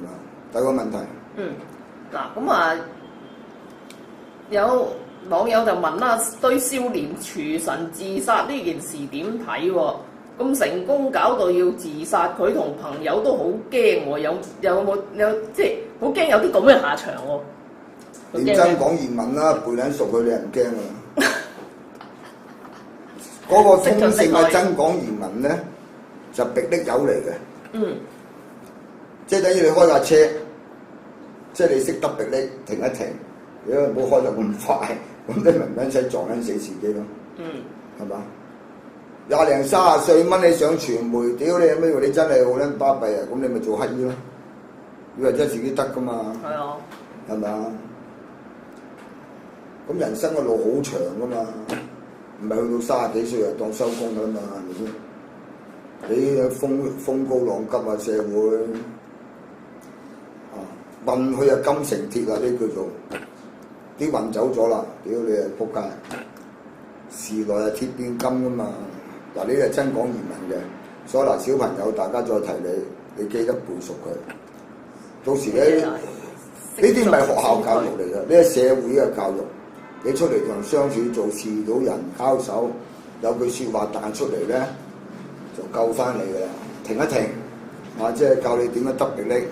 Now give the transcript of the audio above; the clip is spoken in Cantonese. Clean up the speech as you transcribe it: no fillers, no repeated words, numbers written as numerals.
嘛？第二個問題。嗱咁啊，有網友就問啦，對少年廚神自殺呢件事點睇喎？咁成功搞到要自殺，佢同朋友都好驚喎，有冇即係好驚有啲咁嘅下場喎？你真講移民啦，背撚熟佢你係唔驚㗎啦。嗰個通勝嘅真講移民咧，就迫力友嚟嘅。即係等於你開架車，即係你識得迫力停一停，如果唔好開得咁快，咁你咪唔撚使撞撚死自己咯。係嘛？20零30歲掹你上傳媒，屌你咩？你真係好撚巴閉啊！咁你咪做乞兒咯。以為真係自己得㗎嘛？係啊。係咪啊？咁人生嘅路好長㗎嘛，唔係去到30幾歲就當收工㗎啦嘛，係咪先？你風高浪急啊，社會啊，運去啊金城鐵啊，呢叫做啲運走咗啦，屌你啊仆街！時來啊鐵變金㗎嘛，嗱呢啲係真講移民嘅，所以嗱小朋友大家再提你記得背熟佢，到時咧呢啲唔係學校教育嚟嘅，呢係社會嘅教育。你出嚟同人相處做事到人交手，有句説話彈出嚟咧，就救翻你㗎啦！停一停，即係教你點樣得迫力。